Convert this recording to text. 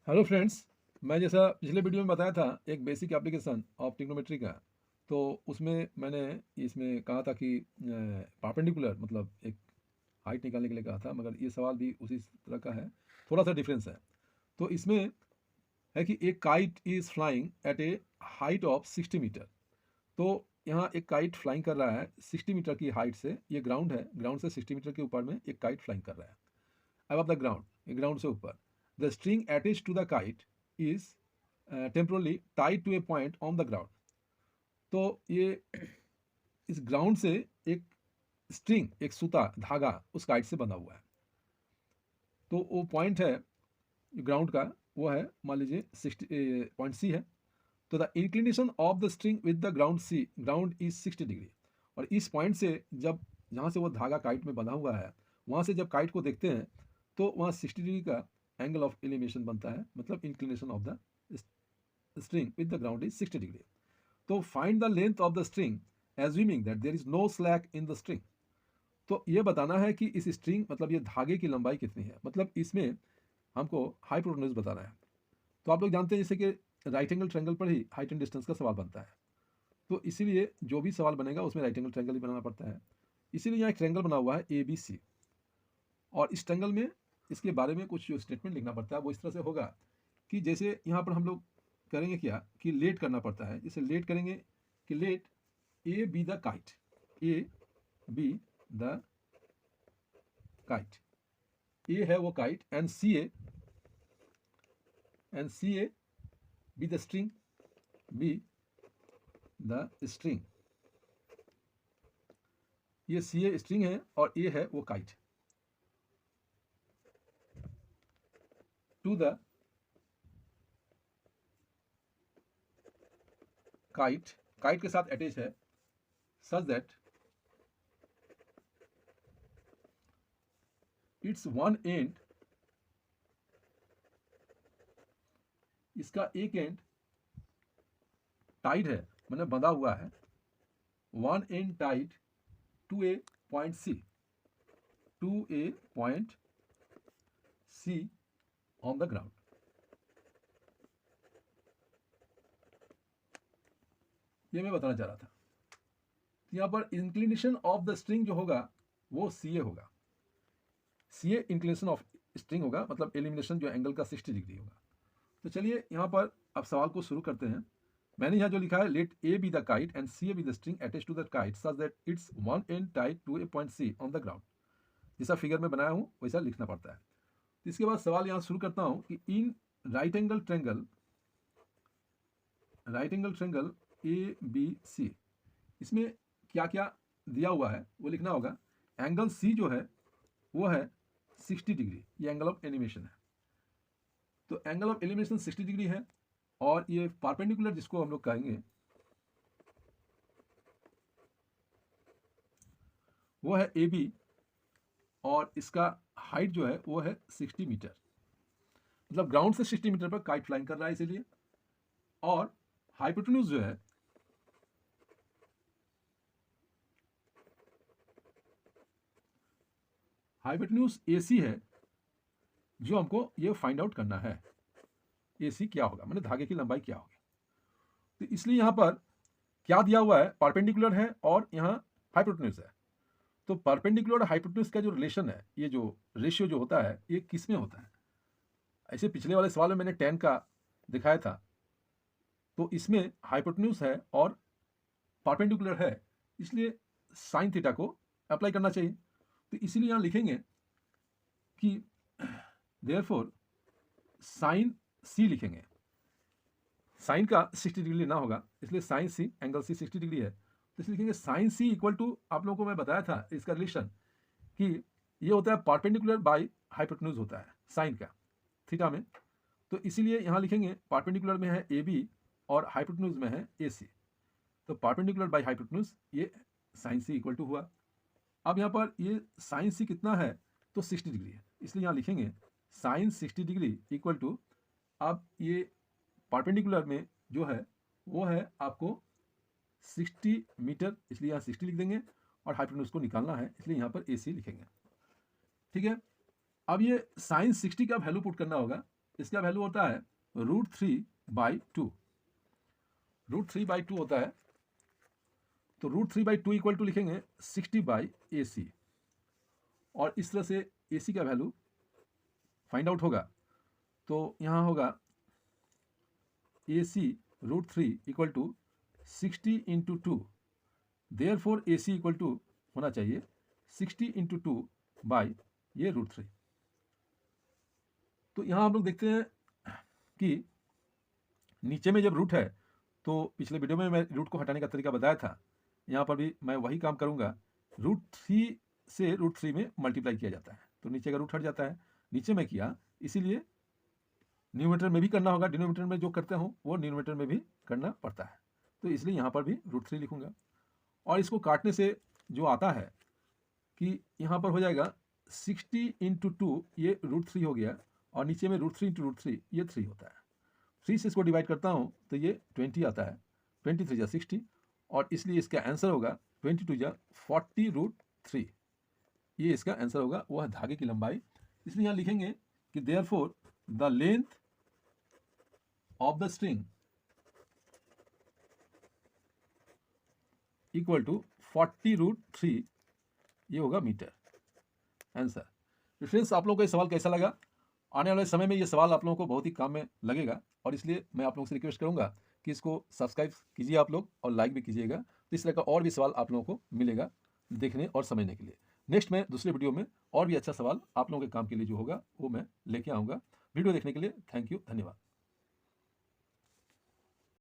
Hello friends. मैं जैसा पिछले वीडियो में बताया था एक बेसिक एप्लीकेशन ऑफ ट्रिग्नोमेट्री का। तो उसमें मैंने इसमें कहा था कि परपेंडिकुलर मतलब एक हाइट निकालने के लिए कहा था, मगर ये सवाल भी उसी तरह का है, थोड़ा सा डिफरेंस है। तो इसमें है कि एक kite is flying at a height of 60 metre. तो यहाँ एक काइट फ्लाइंग कर रहा है 60 मीटर की हाइट से। ये ग्राउंड है, ग्राउंड से 60 मीटर के ऊपर में एक काइट फ्लाइंग कर रहा है above the ground, ग्राउंड से ऊपर। The string attach to the kite is temporally tied to a point on the ground. तो ये इस ग्राउंड से एक स्ट्रिंग, एक सूता धागा उस काइट से बंधा हुआ है। तो वो पॉइंट है ग्राउंड का, वो है मान लीजिए 60 पॉइंट सी है। तो the inclination of the string with the ground C, ground is 60 degree. और इस पॉइंट से जब जहाँ से वो धागा काइट में बंधा हुआ है, वहाँ से जब काइट को देखते हैं तो वहाँ 60 डिग्री का एंगल ऑफ एलिवेशन बनता है, मतलब inclination of the string with the ground is 60 degree. तो find the length of the string assuming that there is no slack in the string. तो ये बताना है कि इस स्ट्रिंग मतलब ये धागे की लंबाई कितनी है, मतलब इसमें हमको हाइपोटेन्यूज बताना है। तो आप लोग जानते हैं जैसे कि राइट एंगल ट्रायंगल पर ही हाइट एंड डिस्टेंस का सवाल बनता है। तो इसीलिए जो भी सवाल बनेगा उसमें राइट एंगल ट्रायंगल ही बनाना पड़ता है। इसीलिए यहाँ एक ट्रायंगल बना हुआ है ABC, और इस ट्रायंगल में इसके बारे में कुछ जो स्टेटमेंट लिखना पड़ता है वो इस तरह से होगा कि जैसे यहाँ पर हम लोग करेंगे क्या कि लेट करना पड़ता है। जैसे लेट करेंगे कि let A B the kite, A B the kite, A है वो kite and C A B the string, B the string. ये सी ए स्ट्रिंग है और ए है वो kite. To the kite, kite के साथ अटैच है, such that it's one end, इसका एक एंड टाइड है, मैंने बंधा हुआ है, one end tied to a point C, to a point C on the ground. ये मैं बताना चाह रहा था। यहाँ पर इंक्लिनेशन ऑफ द स्ट्रिंग जो होगा वो सी ए होगा। सी ए इंक्लिनेशन ऑफ स्ट्रिंग होगा, मतलब एलिमिनेशन जो एंगल का 60 डिग्री होगा। तो चलिए यहाँ पर अब सवाल को शुरू करते हैं। मैंने यहाँ जो लिखा है, let A B the kite and C A B the string attach to the kite such that it's one end tied to a point C on the ground. जैसा फिगर में बनाया हूँ वैसा लिखना पड़ता है। तो इसके बाद सवाल यहाँ शुरू करता हूँ कि in right angle triangle, right angle triangle A B C, इसमें क्या क्या दिया हुआ है वो लिखना होगा। एंगल सी जो है वो है 60 डिग्री, ये एंगल ऑफ एनिमेशन है। तो एंगल ऑफ एलिमिनेशन 60 डिग्री है, और ये परपेंडिकुलर जिसको हम लोग कहेंगे वो है ए बी, और इसका हाइट जो है वो है 60 मीटर, मतलब ग्राउंड से 60 मीटर पर काइट फ्लाइंग कर रहा है इसीलिए। और हाइपोटेन्यूज जो है हाइपोटेन्यूज AC है, जो हमको ये फाइंड आउट करना है AC क्या होगा, मतलब धागे की लंबाई क्या होगी। तो इसलिए यहाँ पर क्या दिया हुआ है, परपेंडिकुलर है और यहाँ हाइपोटेन्यूज है। तो परपेंडिकुलर और हाइपोटेन्यूज का जो रिलेशन है, ये जो रेशियो जो होता है, ये किस में होता है। ऐसे पिछले वाले सवाल में मैंने tan का दिखाया था, तो इसमें हाइपोटेन्यूज है और परपेंडिकुलर है, इसलिए साइन थीटा को अप्लाई करना चाहिए। तो इसीलिए यहाँ लिखेंगे कि देयरफॉर साइन सी लिखेंगे। साइन का 60 डिग्री लेना होगा, इसलिए साइन सी, एंगल सी 60 डिग्री है, तो इसलिए लिखेंगे साइन सी इक्वल टू, आप लोगों को मैं बताया था इसका रिलेशन कि ये होता है परपेंडिकुलर बाई हाइपोटेन्यूज होता है साइन का थीटा में। तो इसीलिए यहाँ लिखेंगे परपेंडिकुलर में है ए बी और हाइपोटेन्यूज में है ए सी। तो परपेंडिकुलर बाई हाइपोटेन्यूज ये साइन सी इक्वल टू हुआ। अब यहाँ पर ये साइन सी कितना है, तो 60 डिग्री है, इसलिए यहाँ लिखेंगे साइन 60 डिग्री इक्वल टू, अब ये परपेंडिकुलर में जो है वो है आपको 60 मीटर, इसलिए यहाँ 60 लिख देंगे, और हाइपोटेन्यूज को निकालना है इसलिए यहाँ पर AC लिखेंगे। ठीक है। अब ये साइन 60 का वैल्यू पुट करना होगा, इसका वैल्यू होता है √3/2। √3/2 होता है, तो √3/2 इक्वल टू लिखेंगे 60/AC, और इस तरह से AC का वैल्यू फाइंड आउट होगा। तो यहाँ होगा AC √3 equal to 60 into 2, therefore AC equal to होना चाहिए 60 इंटू 2 बाई ये √3। तो यहाँ हम लोग देखते हैं कि नीचे में जब रूट है, तो पिछले वीडियो में मैं रूट को हटाने का तरीका बताया था, यहाँ पर भी मैं वही काम करूँगा। √3 से √3 में मल्टीप्लाई किया जाता है, तो नीचे का रूट हट जाता है। नीचे में किया, इसीलिए न्यूमरेटर में भी करना होगा, डिनोमिनेटर में जो करते हो वो न्यूमरेटर में भी करना पड़ता है, तो इसलिए यहाँ पर भी √3 लिखूँगा। और इसको काटने से जो आता है कि यहाँ पर हो जाएगा 60 इंटू 2, ये √3 हो गया, और नीचे में √3 इंटू √3 ये 3 होता है। 3 से इसको डिवाइड करता हूँ तो ये 20 आता है, 23 या 60, और इसलिए इसका आंसर होगा 22 या 40√3। ये इसका आंसर होगा, वह धागे की लंबाई। इसलिए यहाँ लिखेंगे कि therefore the length of the string equal to 40√3, ये होगा मीटर आंसर। फ्रेंड्स, आप लोगों को ये सवाल कैसा लगा? आने वाले समय में ये सवाल आप लोगों को बहुत ही काम में लगेगा, और इसलिए मैं आप लोगों से रिक्वेस्ट करूंगा कि इसको सब्सक्राइब कीजिए आप लोग, और लाइक भी कीजिएगा, तो इस तरह का और भी सवाल आप लोगों को मिलेगा देखने और समझने के लिए। नेक्स्ट मैं दूसरे वीडियो में और भी अच्छा सवाल आप लोगों के काम के लिए जो होगा वो मैं लेके आऊँगा। वीडियो देखने के लिए थैंक यू, धन्यवाद।